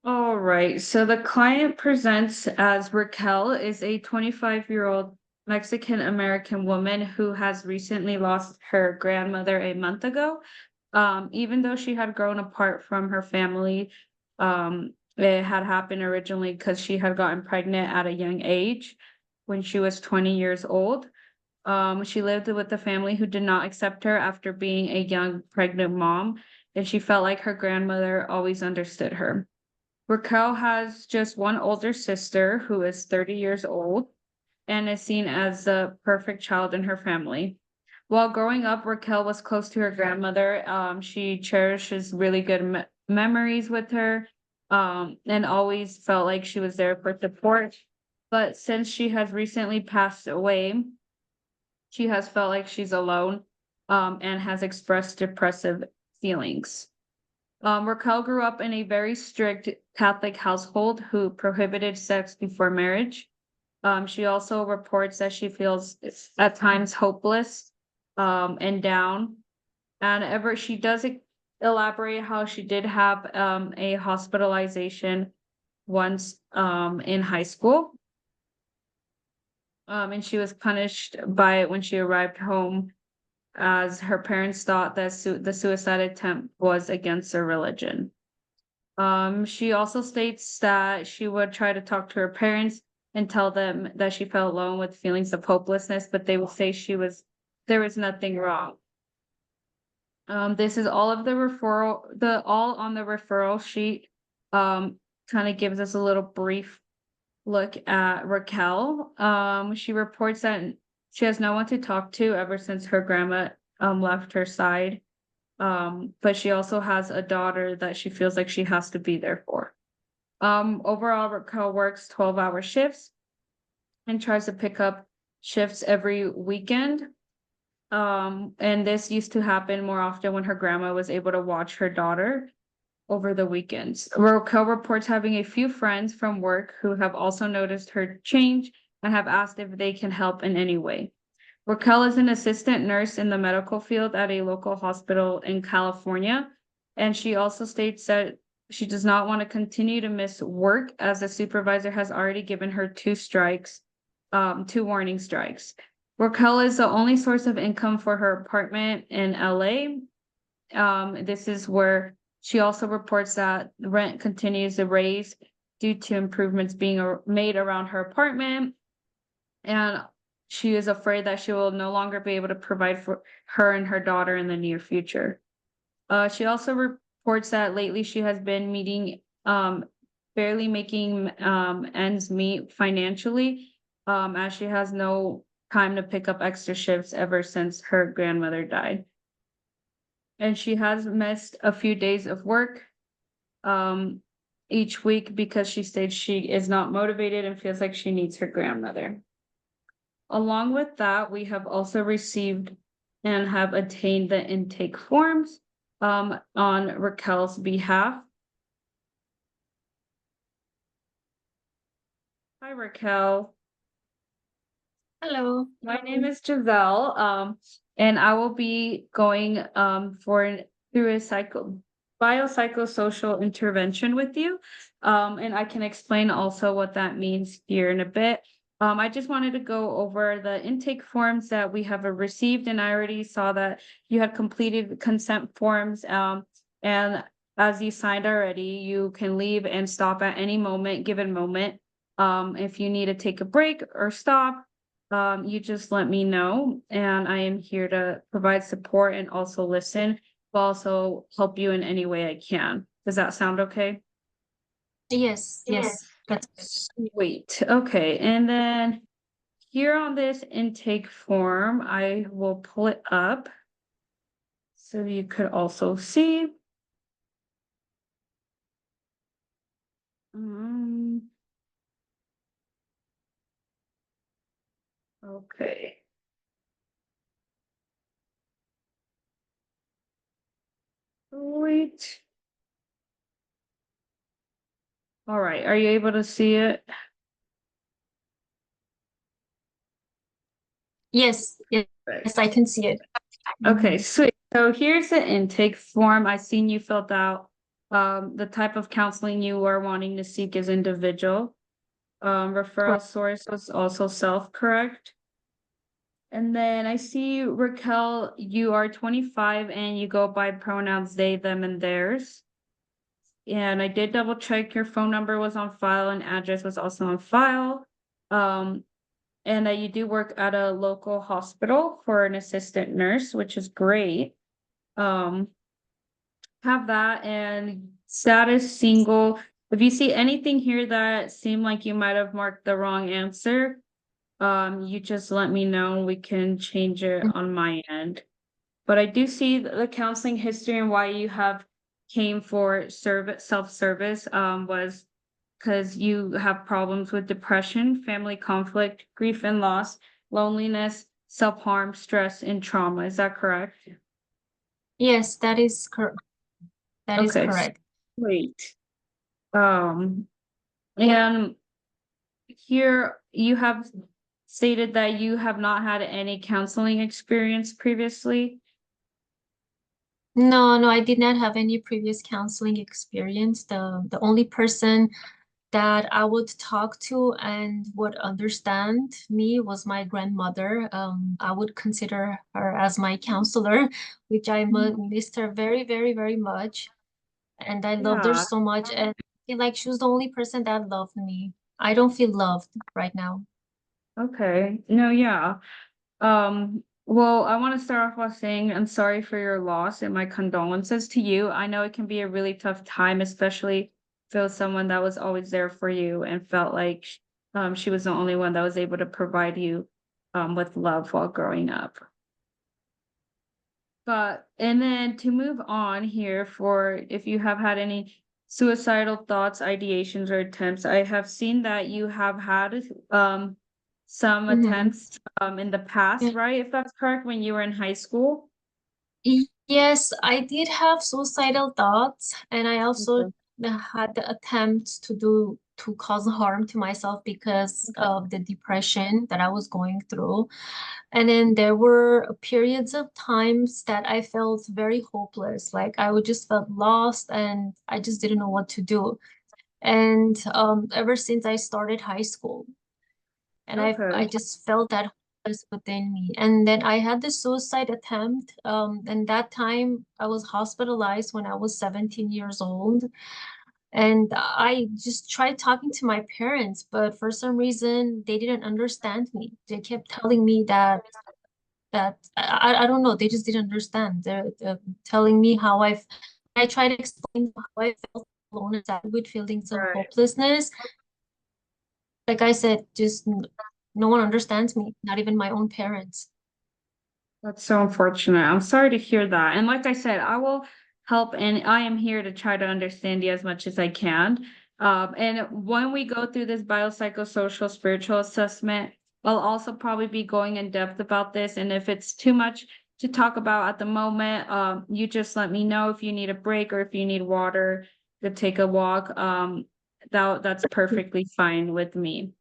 All right. So the client presents as Raquel is a 25-year-old Mexican American woman who has recently lost her grandmother a month ago. Even though she had grown apart from her family, it had happened originally because she had gotten pregnant at a young age when she was 20 years old. She lived with a family who did not accept her after being a young pregnant mom, and she felt like her grandmother always understood her. Raquel has just one older sister who is 30 years old and is seen as the perfect child in her family. While growing up, Raquel was close to her grandmother. She cherishes really good memories with her, and always felt like she was there for support. But since she has recently passed away, she has felt like she's alone, and has expressed depressive feelings. Raquel grew up in a very strict Catholic household who prohibited sex before marriage. She also reports that she feels at times hopeless, and down. And ever she does elaborate how she did have a hospitalization once in high school. And she was punished by it when she arrived home, as her parents thought that the suicide attempt was against their religion. She also states that she would try to talk to her parents and tell them that she felt alone with feelings of hopelessness, but they would say there was nothing wrong. This is all of the all on the referral sheet. Kind of gives us a little brief look at Raquel. She reports that she has no one to talk to ever since her grandma left her side. But she also has a daughter that she feels like she has to be there for. Overall, Raquel works 12-hour shifts and tries to pick up shifts every weekend. And this used to happen more often when her grandma was able to watch her daughter over the weekends. Raquel reports having a few friends from work who have also noticed her change and have asked if they can help in any way. Raquel is an assistant nurse in the medical field at a local hospital in California, and she also states that she does not want to continue to miss work as the supervisor has already given her two warning strikes. Raquel is the only source of income for her apartment in LA. This is where she also reports that rent continues to raise due to improvements being made around her apartment. And she is afraid that she will no longer be able to provide for her and her daughter in the near future. She also reports that lately she has been barely making ends meet financially, as she has no time to pick up extra shifts ever since her grandmother died. And she has missed a few days of work um, each week because she states she is not motivated and feels like she needs her grandmother. Along with that, we have also received and have obtained the intake forms on Raquel's behalf. Hi, Raquel. Hello. My name is Giselle, and I will be going through a biopsychosocial intervention with you. And I can explain also what that means here in a bit. I just wanted to go over the intake forms that we have received, and I already saw that you had completed the consent forms. And as you signed already, you can leave and stop at any given moment. If you need to take a break or stop, you just let me know, and I am here to provide support and also listen, but also help you in any way I can. Does that sound okay? Yes, that's good. Sweet. Okay. And then here on this intake form, I will pull it up so you could also see. Um, okay. Wait. All right. Are you able to see it? Yes, Right. yes, I can see it. Okay, sweet. So here's the intake form. I seen you filled out. The type of counseling you are wanting to seek is individual. Referral Correct. source was also self, correct? And then I see Raquel, you are 25 and you go by pronouns they, them, and theirs. And I did double check your phone number was on file and address was also on file. Um, and that you do work at a local hospital for an assistant nurse, which is great. Um, have that and status single. If you see anything here that seemed like you might have marked the wrong answer, you just let me know. We can change it on my end. But I do see the counseling history and why you have came for service self-service was because you have problems with depression, family conflict, grief and loss, loneliness, self-harm, stress, and trauma. Is that correct? Yes, that is correct. That is Okay, correct. great. Um, and here you have stated that you have not had any counseling experience previously. No, no, I did not have any previous counseling experience. The only person that I would talk to and would understand me was my grandmother. I would consider her as my counselor, which I missed her very, very, very much. And I loved her Yeah, so much. And I feel like she was the only person that loved me. I don't feel loved right now. okay. No, yeah. Well, I want to start off by saying I'm sorry for your loss and my condolences to you. I know it can be a really tough time, especially if it was someone that was always there for you and felt like she was the only one that was able to provide you with love while growing up. But and then to move on here for if you have had any suicidal thoughts, ideations, or attempts, I have seen that you have had some Mm-hmm. attempts in the past, right? If that's correct, when you were in high school. Yes, I did have suicidal thoughts, and I also Okay. had the attempts to cause harm to myself because of the depression that I was going through. And then there were periods of times that I felt very hopeless, like I would just felt lost and I just didn't know what to do. And ever since I started high school, and I Okay. just felt that was within me. And then I had the suicide attempt. And that time I was hospitalized when I was 17 years old. And I just tried talking to my parents, but for some reason they didn't understand me. They kept telling me that I don't know, they just didn't understand. They're telling me how I tried to explain how I felt alone and sad with feelings of Right. hopelessness. Like I said, just no one understands me, not even my own parents. That's so unfortunate. I'm sorry to hear that. And like I said, I will help and I am here to try to understand you as much as I can. And when we go through this biopsychosocial spiritual assessment, I'll also probably be going in depth about this. And if it's too much to talk about at the moment, you just let me know if you need a break or if you need water to take a walk. That's perfectly fine with me.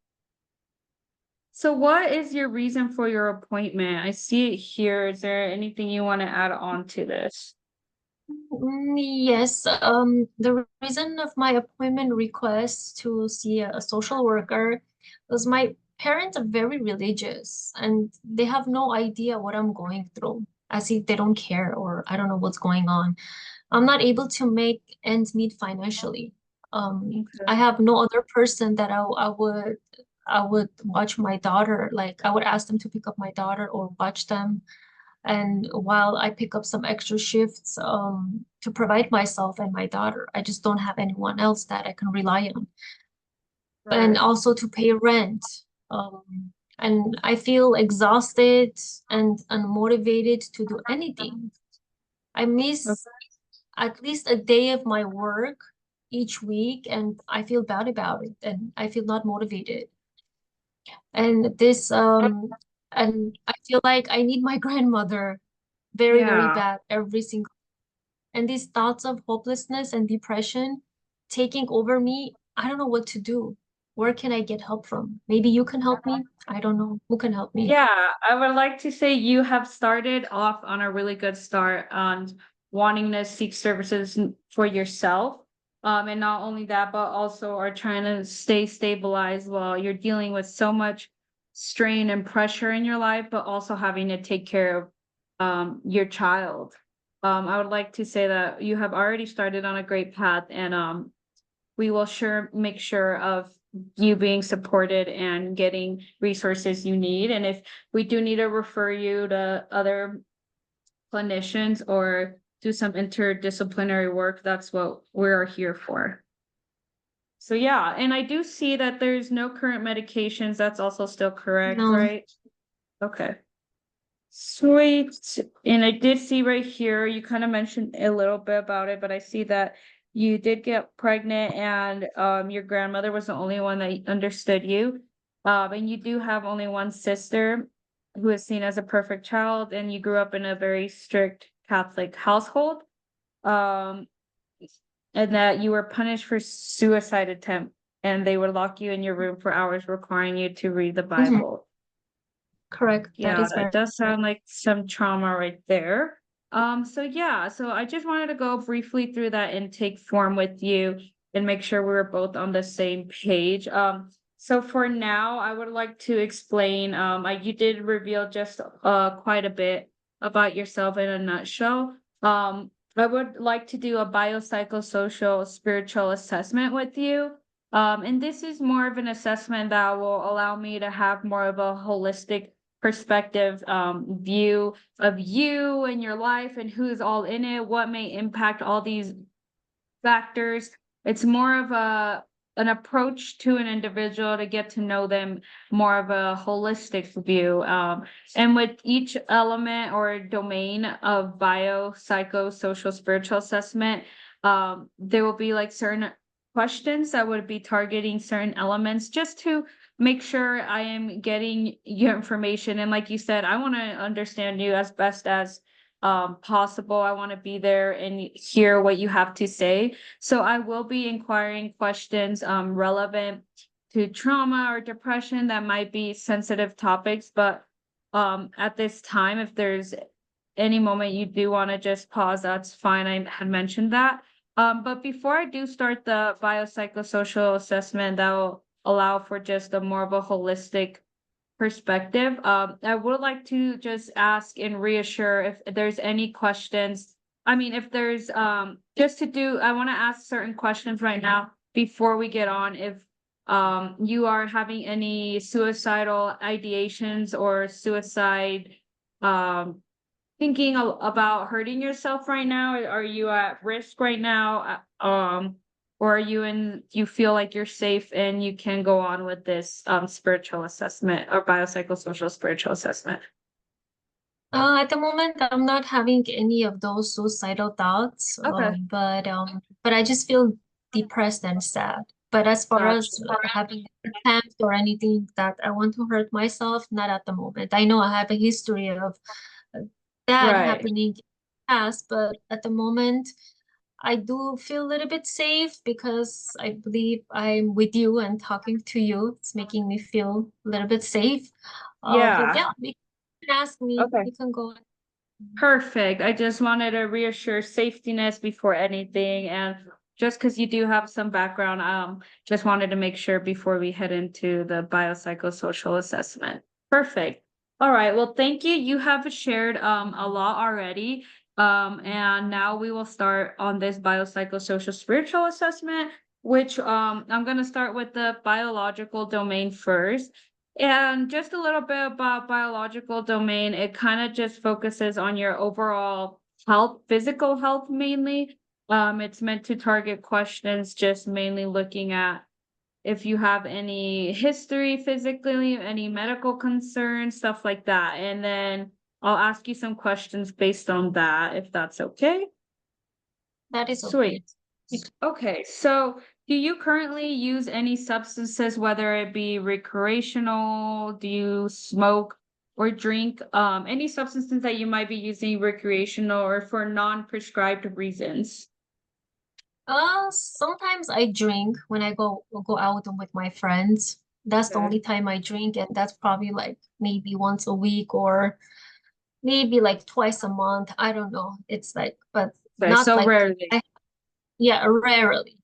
So what is your reason for your appointment? I see it here. Is there anything you want to add on to this? Yes, the reason of my appointment request to see a social worker was my parents are very religious and they have no idea what I'm going through, as if they don't care or I don't know what's going on. I'm not able to make ends meet financially. I Okay. have no other person that I would watch my daughter. Like I would ask them to pick up my daughter or watch them. And while I pick up some extra shifts to provide myself and my daughter, I just don't have anyone else that I can rely on. And Right. also to pay rent. And I feel exhausted and unmotivated to do anything. I O- miss at least a day of my work each week, and I feel bad about it, and I feel not motivated. And I feel like I need my grandmother very, very Yeah. bad every single. And these thoughts of hopelessness and depression taking over me, I don't know what to do. where can I get help from? Maybe you can help me. I don't know who can help me. Yeah, I would like to say you have started off on a really good start on wanting to seek services for yourself. And not only that, but also are trying to stay stabilized while you're dealing with so much strain and pressure in your life, but also having to take care of your child. I would like to say that you have already started on a great path, and we will make sure of you being supported and getting resources you need. And if we do need to refer you to other clinicians or do some interdisciplinary work, that's what we're here for. So yeah, and I do see that there's no current medications. That's also still correct, No. right? Okay. Sweet. And I did see right here, you kind of mentioned a little bit about it, but I see that you did get pregnant and your grandmother was the only one that understood you. And you do have only one sister who is seen as a perfect child, and you grew up in a very strict Catholic household. Um, and that you were punished for suicide attempt, and they would lock you in your room for hours, requiring you to read the Mhm. Bible. Correct. That Yeah, is very that does sound like some trauma right there. So yeah, so I just wanted to go briefly through that intake form with you and make sure we were both on the same page. So for now, I would like to explain, you did reveal just quite a bit about yourself in a nutshell. I would like to do a biopsychosocial spiritual assessment with you. And this is more of an assessment that will allow me to have more of a holistic perspective view of you and your life and who's all in it, what may impact all these factors. It's more of an approach to an individual to get to know them, more of a holistic view. And with each element or domain of bio, psycho, social, spiritual assessment, there will be like certain questions that would be targeting certain elements just to make sure I am getting your information. And like you said, I want to understand you as best as possible. I want to be there and hear what you have to say. So I will be inquiring questions relevant to trauma or depression that might be sensitive topics. But at this time, if there's any moment you do want to just pause, that's fine. I had mentioned that. But before I do start the biopsychosocial assessment, that will allow for just a more of a holistic perspective. I would like to just ask and reassure if there's any questions. I mean, if there's just to do, I want to ask certain questions right now before we get on. If you are having any suicidal ideations or suicide thinking about hurting yourself right now, are you at risk right now? Or are you feel like you're safe and you can go on with this spiritual assessment or biopsychosocial spiritual assessment? At the moment, I'm not having any of those suicidal thoughts, Okay, but I just feel depressed and sad. But as far gotcha. as having attempt or anything that I want to hurt myself, not at the moment. I know I have a history of uh, that Right. happening in the past, but at the moment, I do feel a little bit safe because I believe I'm with you and talking to you. It's making me feel a little bit safe. But Yeah. yeah, you can ask me. Okay. You can go. Perfect. I just wanted to reassure safetyness before anything. And just because you do have some background, just wanted to make sure before we head into the biopsychosocial assessment. Perfect. All right. Well, thank you. You have shared a lot already. And now we will start on this biopsychosocial spiritual assessment, which I'm gonna start with the biological domain first. And just a little bit about biological domain, it kind of just focuses on your overall health, physical health mainly. It's meant to target questions just mainly looking at if you have any history physically, any medical concerns, stuff like that. And then I'll ask you some questions based on that, if that's okay. That is okay. Sweet. Okay, so do you currently use any substances, whether it be recreational, do you smoke or drink any substances that you might be using recreational or for non-prescribed reasons? Sometimes I drink when I go out with my friends. That's the Okay. only time I drink, and that's probably like maybe once a week or maybe like twice a month. I don't know. It's like, but Okay, not so like rarely. yeah, rarely.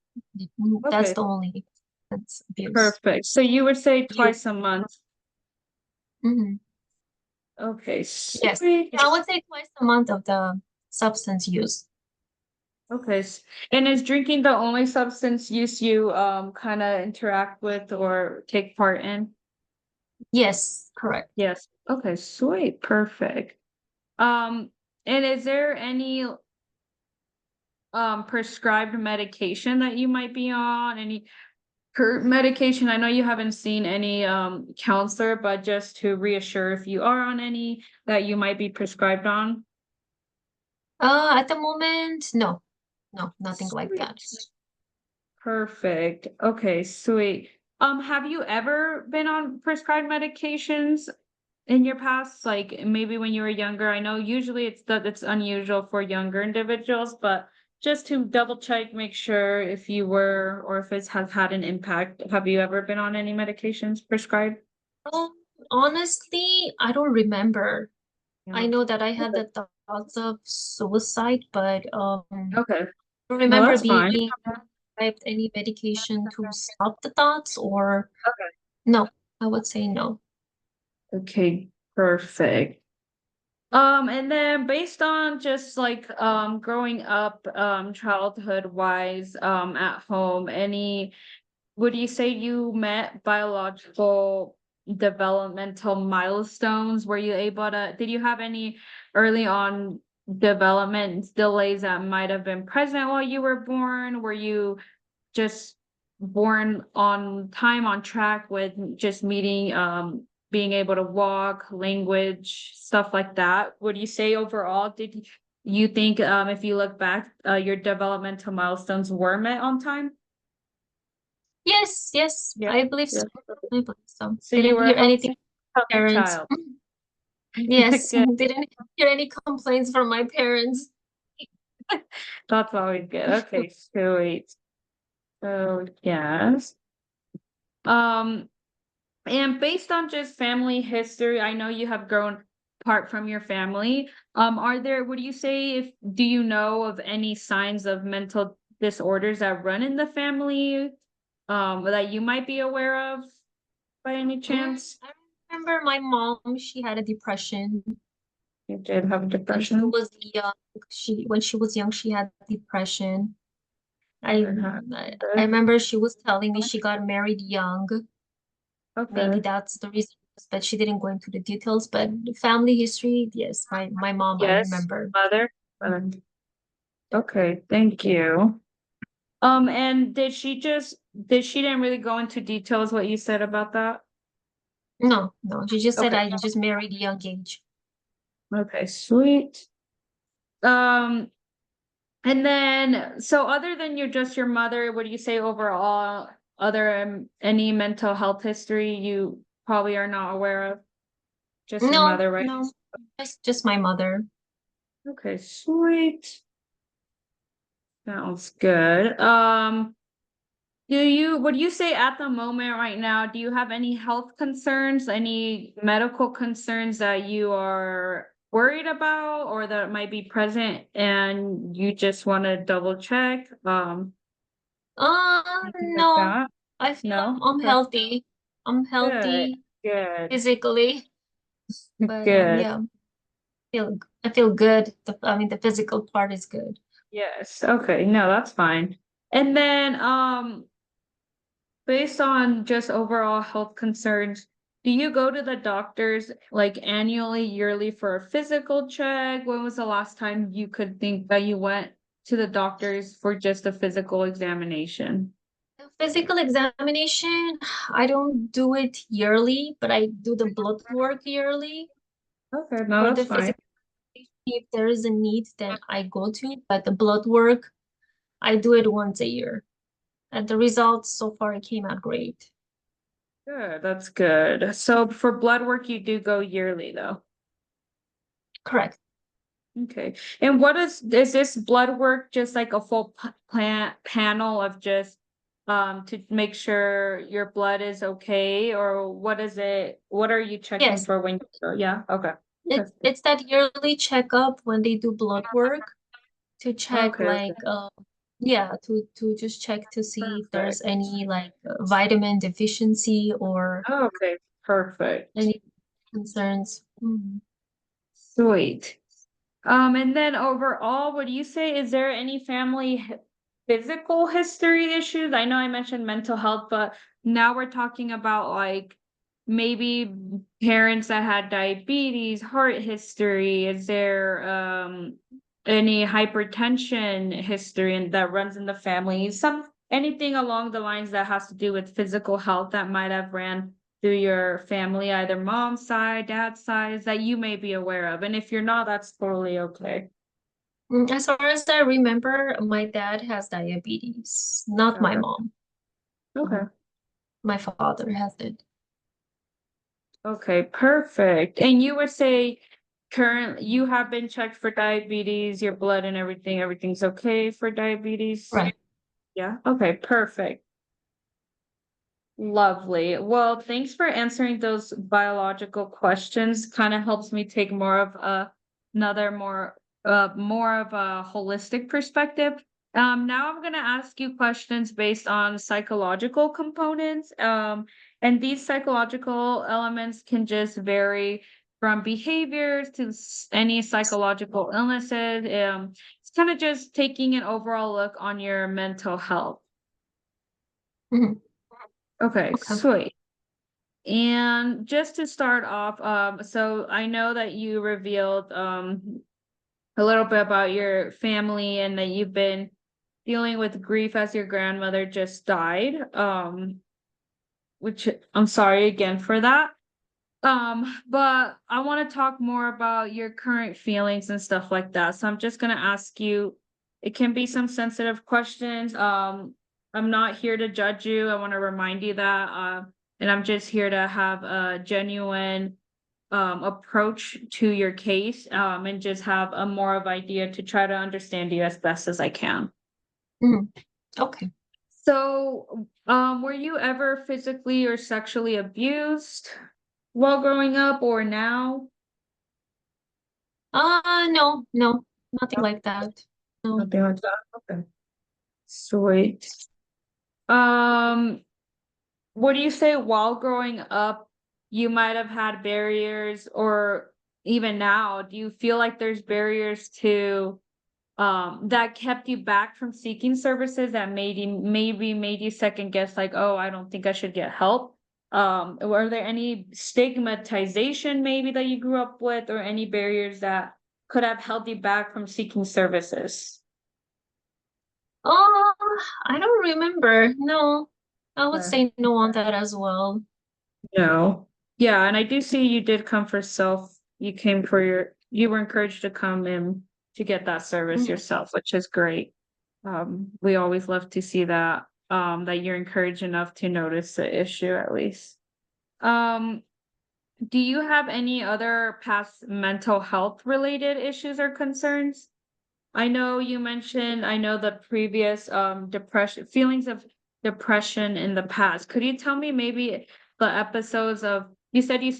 That's Okay, the only that's abuse. perfect. So you would say You. twice a month. Mhm. Okay, Yes. sweet. Yeah, I would say twice a month of the substance use. Okay, and is drinking the only substance use you kind of interact with or take part in? Yes, correct. Yes. Okay, sweet, perfect. Um, and is there any prescribed medication that you might be on? Any medication? I know you haven't seen any counselor, but just to reassure if you are on any that you might be prescribed on. At the moment, no, no, nothing like Sweet. that. Perfect. Okay, sweet. Have you ever been on prescribed medications in your past? Like maybe when you were younger? I know usually it's unusual for younger individuals, but just to double check, make sure if you were or if it has had an impact. Have you ever been on any medications prescribed? Um, Honestly, I don't remember. I Yeah. know that I had Okay. the thoughts of suicide, but Okay. I don't No, remember that's fine. being prescribed any medication to stop the thoughts or Okay. no, I would say no. Okay, perfect. And then based on just like growing up childhood wise at home, any would you say you met biological developmental milestones? Were you able to did you have any early on development delays that might have been present while you were born? Were you just born on time, on track with just meeting, being able to walk, language, stuff like that? Would you say overall, did you think, if you look back, your developmental milestones were met on time? Yes, yes, Yeah. I believe Yeah. so. I believe so. So you Didn't were a hear anything from healthy parents. child. Yes, Good. didn't hear any complaints from my parents. That's always good. Okay, sweet. So yes. Um, And based on just family history, I know you have grown apart from your family. Are there, would you say, if do you know of any signs of mental disorders that run in the family, that you might be aware of by any chance? I remember my mom, she had a depression You did have when she depression. was young. When she was young, she had depression. I I Okay. remember she was telling me she got married young. Maybe Okay. that's the reason, but she didn't go into the details. But the family history, yes, my mom, I Yes, remember. mother. Okay, thank you. And did she didn't really go into details what you said about that? No, no, she just said Okay. I just married young age. Okay, sweet. Um, and then so other than your mother, what do you say overall, other any mental health history you probably are not aware of? Just your No, mother, right? no, just my mother. Okay, sweet. Sounds good. Would you say at the moment right now, do you have any health concerns, any medical concerns that you are worried about or that might be present and you just want to double check? Anything like No, that? I feel No? I'm Okay. healthy. I'm Good. healthy Good. physically, but Good. yeah, I feel good. I mean, the physical part is good. Yes. Okay. No, that's fine. And then, based on just overall health concerns, do you go to the doctors like annually, yearly for a physical check? When was the last time you could think that you went to the doctors for just a physical examination? The physical examination, I don't do it yearly, but I do the blood work yearly Okay, no, for that's the fine. physical. If there is a need, then I go to, but the blood work, I do it once a year. And the results so far came out great. Good, that's good. So for blood work, you do go yearly though. Correct. Okay. And what is this blood work just like a full panel of just to make sure your blood is okay, or what is it? What are you checking Yes, for when you go? Yeah, okay. Okay. it's that yearly checkup when they do blood work to check Okay, like okay. yeah, to just check to see if there's Perfect. any like vitamin deficiency or Okay, perfect. any concerns. Mhm. Sweet. And then overall, what do you say? Is there any family physical history issues? I know I mentioned mental health, but now we're talking about like maybe parents that had diabetes, heart history. Is there any hypertension history and that runs in the family? Anything along the lines that has to do with physical health that might have ran through your family, either mom's side, dad's side, that you may be aware of. And if you're not, that's totally okay. As far as I remember, my dad has diabetes, not my Okay. mom. Okay. Mhm. My father has it. Okay, perfect. And you would say current you have been checked for diabetes, your blood and everything's okay for diabetes? Right. Yeah. Okay, perfect. Lovely. Well, thanks for answering those biological questions. Kind of helps me take more of another more of a holistic perspective. Now I'm gonna ask you questions based on psychological components. And these psychological elements can just vary from behaviors to any psychological illnesses. It's kind of just taking an overall look on your mental health. Mhm. Okay, Okay. sweet. And just to start off, so I know that you revealed a little bit about your family and that you've been dealing with grief as your grandmother just died. Which I'm sorry again for that. But I want to talk more about your current feelings and stuff like that. So I'm just gonna ask you, it can be some sensitive questions. I'm not here to judge you. I want to remind you that and I'm just here to have a genuine approach to your case and just have a more of idea to try to understand you as best as I can. Mhm. Okay. So, were you ever physically or sexually abused while growing up or now? No, no, nothing like that. No. Nothing like that. Okay. Sweet. Um, what do you say while growing up, you might have had barriers, or even now, do you feel like there's barriers to that kept you back from seeking services that maybe made you second guess like, oh, I don't think I should get help? Were there any stigmatization maybe that you grew up with, or any barriers that could have held you back from seeking services? Oh, I don't remember. No, I would Okay. say no on that as well. No. Yeah, and I do see you did come for self. You came for you were encouraged to come in to get that service Mhm. yourself, which is great. We always love to see that, that you're encouraged enough to notice the issue at least. Um, do you have any other past mental health related issues or concerns? I know you mentioned, I know the previous depression, feelings of depression in the past. Could you tell me maybe the episodes of, you said it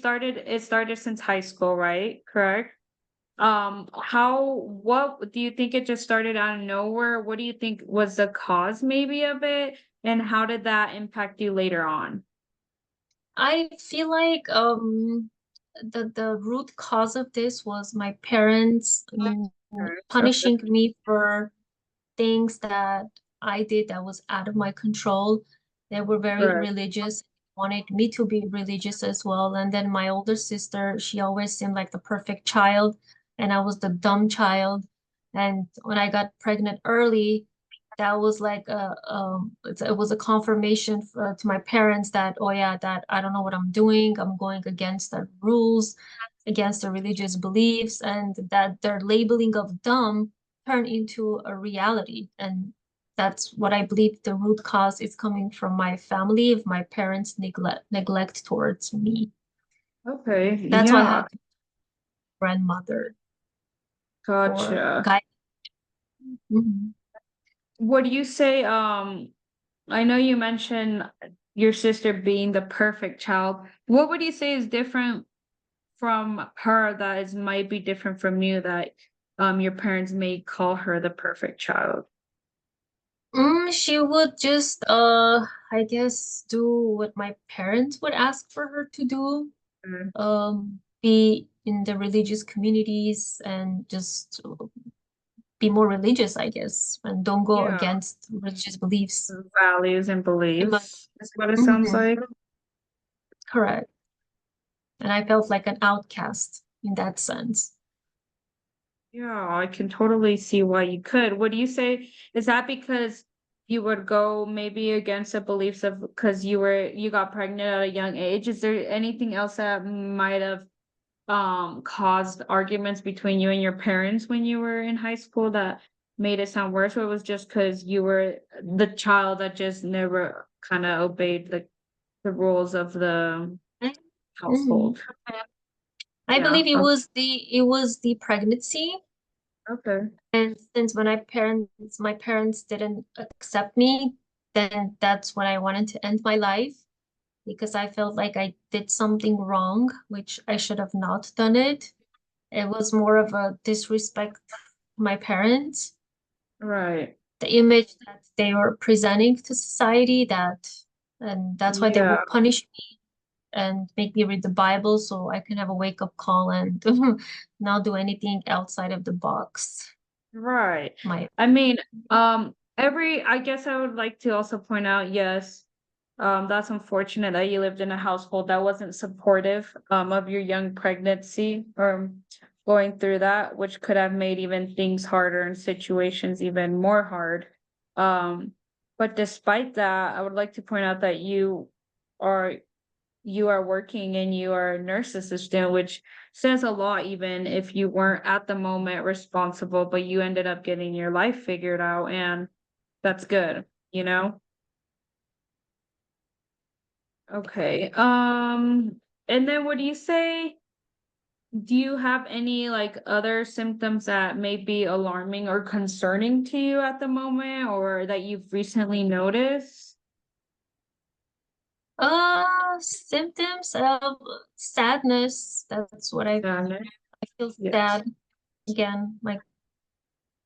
started since high school, right? Correct? What do you think it just started out of nowhere? What do you think was the cause maybe of it? And how did that impact you later on? I feel like the root cause of this was my parents Parents, okay. punishing me for things that I did that was out of my control. They were very Right. religious, wanted me to be religious as well. And then my older sister, she always seemed like the perfect child, and I was the dumb child. And when I got pregnant early, that was like it was a confirmation to my parents that, oh yeah, that I don't know what I'm doing. I'm going against the rules, against the religious beliefs, and that their labeling of dumb turn into a reality. And that's what I believe the root cause is coming from my family of my parents' neglect towards me. Okay. That's why I Yeah. had grandmother. or Gotcha. guide. Mhm. What do you say, I know you mentioned your sister being the perfect child. What would you say is different from her that is might be different from you that your parents may call her the perfect child? She would just I guess do what my parents would ask for her to do. Mm. Be in the religious communities and just be more religious, I guess, and don't go Yeah, against religious beliefs. values and In my, beliefs is what it sounds Mhm, like. correct. And I felt like an outcast in that sense. Yeah, I can totally see why you could. What do you say? Is that because you would go maybe against the beliefs of because you got pregnant at a young age? Is there anything else that might have caused arguments between you and your parents when you were in high school that made it sound worse, or it was just because you were the child that just never kind of obeyed the rules of the Mhm. household? I Yeah. believe it was the pregnancy. Okay. And since when my parents didn't accept me, then that's when I wanted to end my life because I felt like I did something wrong, which I should have not done it. It was more of a disrespect to my parents, Right. the image that they were presenting to society and that's why they Yeah. would punish me and make me read the Bible so I can have a wake-up call and not do anything outside of the box. Right. My I mean, I guess I would like to also point out, yes, that's unfortunate that you lived in a household that wasn't supportive, of your young pregnancy or going through that, which could have made even things harder and situations even more hard. Um, but despite that, I would like to point out that are you are working and you are a nurse assistant, which says a lot, even if you weren't at the moment responsible, but you ended up getting your life figured out, and that's good, you know? Okay. And then what do you say? Do you have any like other symptoms that may be alarming or concerning to you at the moment or that you've recently noticed? symptoms of sadness. That's what Sadness? I feel Yes. sad again, like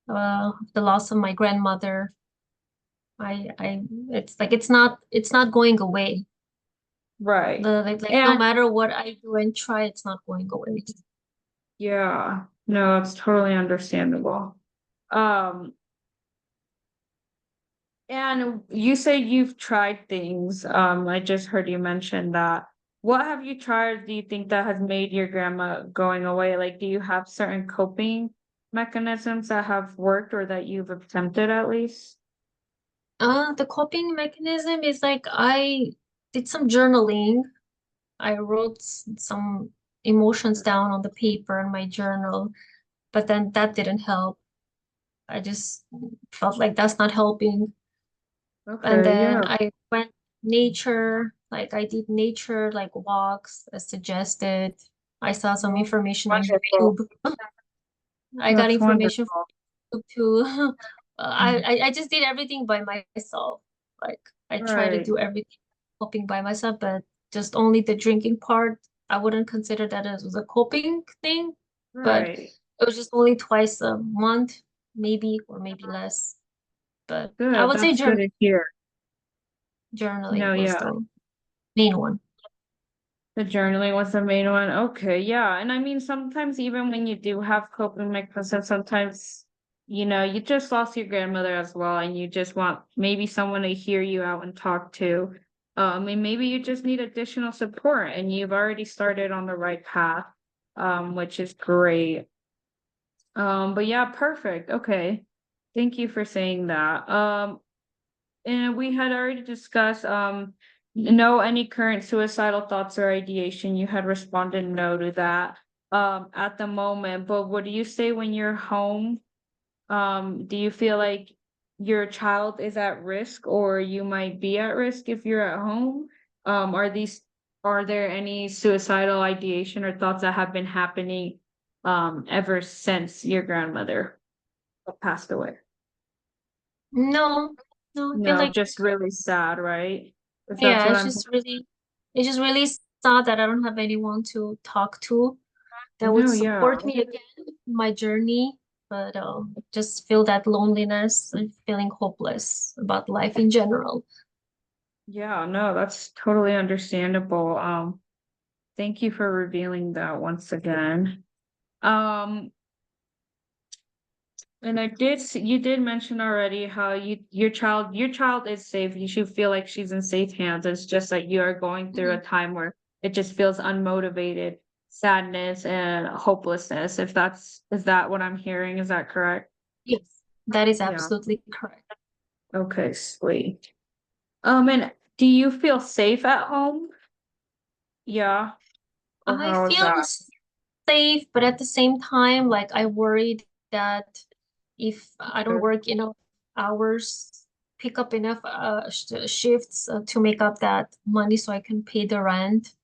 the loss of my grandmother. I it's like it's not going away. Right. Like no And matter what I do and try, it's not going away. yeah, no, it's totally understandable. Um, and you say you've tried things. I just heard you mention that. What have you tried, do you think that has made your grandma going away? Like, do you have certain coping mechanisms that have worked or that you've attempted at least? The coping mechanism is like I did some journaling. I wrote some emotions down on the paper in my journal, but then that didn't help. I just felt like that's not helping. And Okay, then yeah. I went nature, like I did nature, like walks as suggested. I saw some Well, information on wonderful. YouTube. I got That's information wonderful. from YouTube too. I, Mm. I I just did everything by myself. Like I try to Right, do everything coping by myself, but just only the drinking part. I wouldn't consider that as a coping thing, but right. it was just only twice a month, maybe or maybe less. But I Good. would say That's good to hear. journaling No, was yeah. the main one. The journaling was the main one. Okay, yeah. And I mean, sometimes even when you do have coping mechanisms, sometimes, you just lost your grandmother as well, and you just want maybe someone to hear you out and talk to. And maybe you just need additional support, and you've already started on the right path, which is great. But yeah, perfect. Okay. Thank you for saying that. And we had already discussed, no any current suicidal thoughts or ideation. You had responded no to that, at the moment. But what do you say when you're home? Do you feel like your child is at risk or you might be at risk if you're at home? Are there any suicidal ideation or thoughts that have been happening, ever since your grandmother passed away? No, no, I feel No, like, just really sad, right? If that's yeah, what I'm. it's just really sad that I don't have anyone to talk to that would No, yeah. support me again in my journey. But just feel that loneliness and feeling hopeless about life in general. Yeah, no, that's totally understandable. Thank you for revealing that once again. Um, and you did mention already how your child is safe. You should feel like she's in safe hands. It's just that you are going through a Mhm. time where it just feels unmotivated, sadness and hopelessness. Is that what I'm hearing? Is that correct? Yes, that is Yeah. absolutely correct. Okay, sweet. And do you feel safe at home? Yeah. Or I how is feel that? safe, but at the same time, like I worried that if I don't Okay. work enough hours, pick up enough shifts to make up that money so I can pay the rent.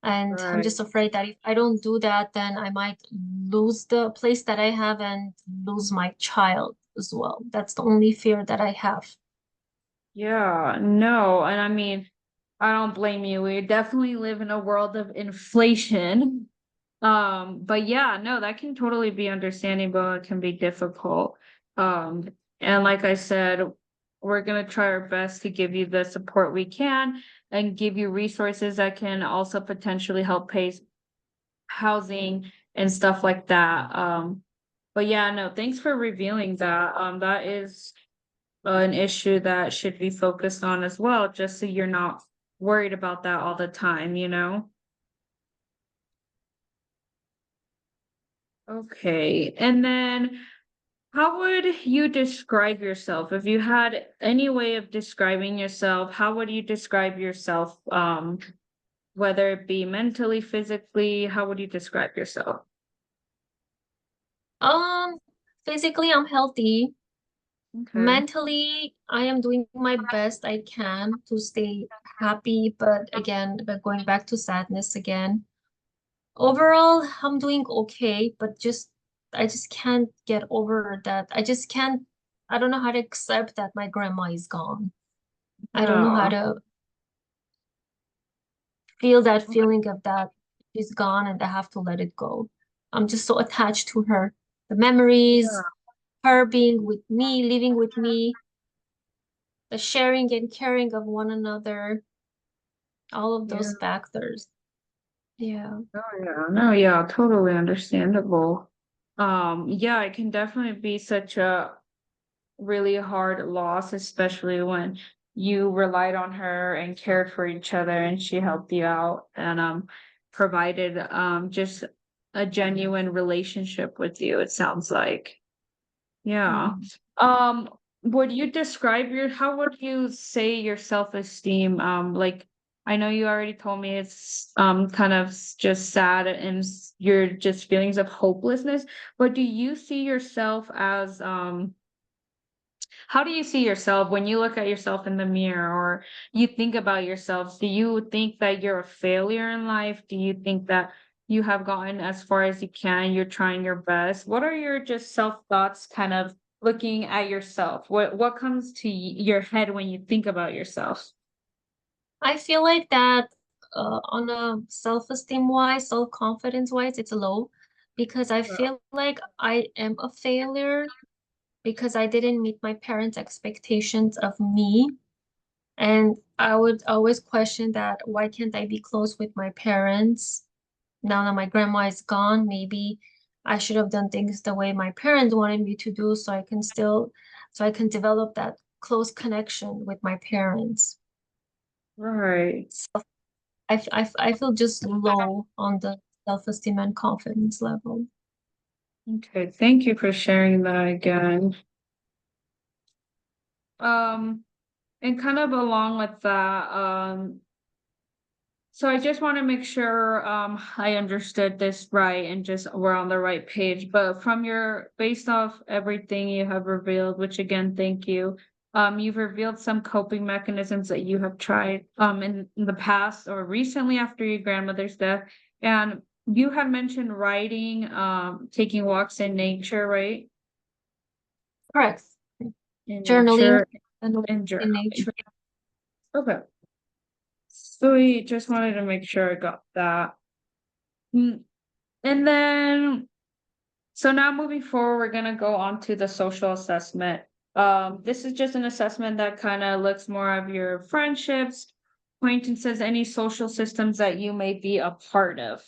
And I'm Right. just afraid that if I don't do that, then I might lose the place that I have and lose my child as well. That's the only fear that I have. Yeah, no, and I mean, I don't blame you. We definitely live in a world of inflation. But yeah, no, that can totally be understandable. It can be difficult. Um, and like I said, we're gonna try our best to give you the support we can and give you resources that can also potentially help pay housing and stuff like that. But yeah, no, thanks for revealing that. That is an issue that should be focused on as well, just so you're not worried about that all the time, you know? Okay. And then how would you describe yourself? If you had any way of describing yourself, how would you describe yourself? Whether it be mentally, physically, how would you describe yourself? Um, Physically, I'm healthy. Okay. Mentally, I am doing my best I can to stay happy, but again, going back to sadness again. Overall, I'm doing okay, but just I just can't get over that. I don't know how to accept that my grandma is gone. I don't know how Oh, to feel that feeling of that she's gone and I have to let it go. I'm just so attached to her. The memories, yeah, her being with me, living with me, the sharing and caring of one another, all of yeah. those factors. Yeah. Oh, yeah. No, yeah, totally understandable. Yeah, it can definitely be such a really hard loss, especially when you relied on her and cared for each other and she helped you out and provided just a genuine relationship with you, it sounds like. Yeah. Mhm. Um, would you describe how would you say your self-esteem? Like I know you already told me it's kind of just sad and you're just feelings of hopelessness, but do you see yourself as how do you see yourself when you look at yourself in the mirror or you think about yourself? Do you think that you're a failure in life? Do you think that you have gotten as far as you can? You're trying your best. What are your just self thoughts kind of looking at yourself? What comes to your head when you think about yourself? I feel like that on a self-esteem wise, self-confidence wise, it's low because I Yeah. feel like I am a failure because I didn't meet my parents' expectations of me. And I would always question that why can't I be close with my parents? Now that my grandma is gone, maybe I should have done things the way my parents wanted me to do so I can develop that close connection with my parents. Right. I feel just low on the self-esteem and confidence level. Okay. Thank you for sharing that again. Um, and kind of along with that, so I just want to make sure I understood this right and just we're on the right page. But from your based off everything you have revealed, which again, thank you. You've revealed some coping mechanisms that you have tried in the past or recently after your grandmother's death. And you had mentioned writing, taking walks in nature, right? Correct. In Journaling nature and and in journaling. nature. Okay. Sweet. Just wanted to make sure I got that. Mm, And then, so now moving forward, we're gonna go on to the social assessment. This is just an assessment that kind of looks more of your friendships, acquaintances, any social systems that you may be a part of.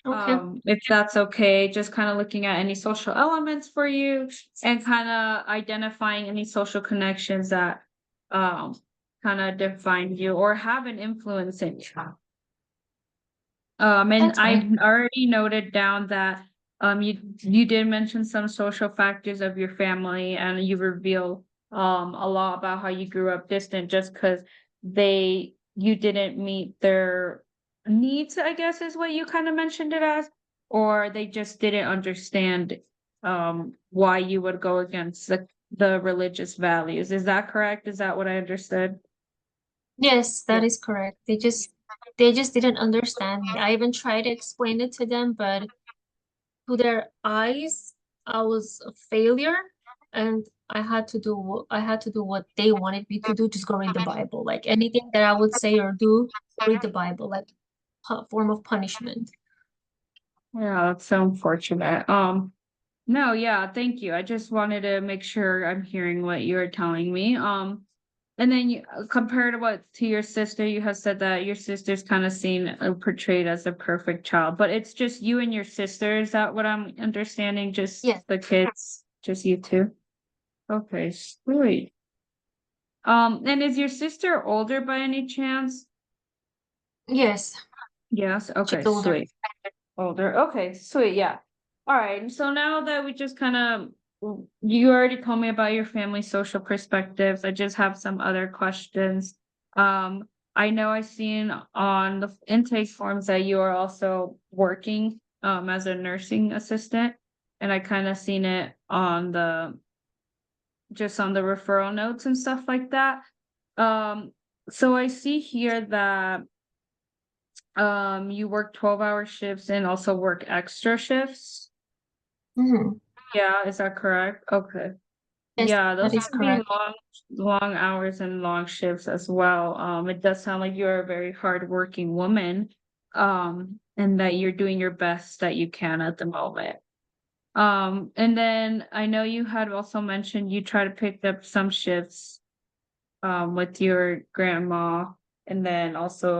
Okay. If that's okay, just kind of looking at any social elements for you and kind of identifying any social connections that um kind of define you or have an influence in you. And That's I fine. already noted down that you did mention some social factors of your family and you reveal a lot about how you grew up distant just because you didn't meet their needs, I guess is what you kind of mentioned it as, or they just didn't understand why you would go against the religious values. Is that correct? Is that what I understood? Yes, that is correct. They just didn't understand me. I even tried to explain it to them, but to their eyes, I was a failure, and I had to do what they wanted me to do, just go read the Bible. Like anything that I would say or do, read the Bible, like form of punishment. Yeah, that's so unfortunate. No, yeah, thank you. I just wanted to make sure I'm hearing what you were telling me. And then compared to what to your sister, you have said that your sister's kind of seen portrayed as a perfect child, but it's just you and your sister. Is that what I'm understanding? Just Yes, the kids, just you two? Okay, sweet. And is your sister older by any chance? yes, Yes. she's Okay, older. sweet. Older. Okay, sweet. Yeah. All right. So now that we just kind of, you already told me about your family social perspectives. I just have some other questions. I know I've seen on the intake forms that you are also working as a nursing assistant, and I kind of seen it on the just on the referral notes and stuff like that. So I see here that you work 12-hour shifts and also work extra shifts? Hmm. Yeah, is that correct? Okay. Yes, Yeah, that those is can be correct. long hours and long shifts as well. It does sound like you're a very hardworking woman, and that you're doing your best that you can at the moment. And then I know you had also mentioned you try to pick up some shifts, with your grandma and then also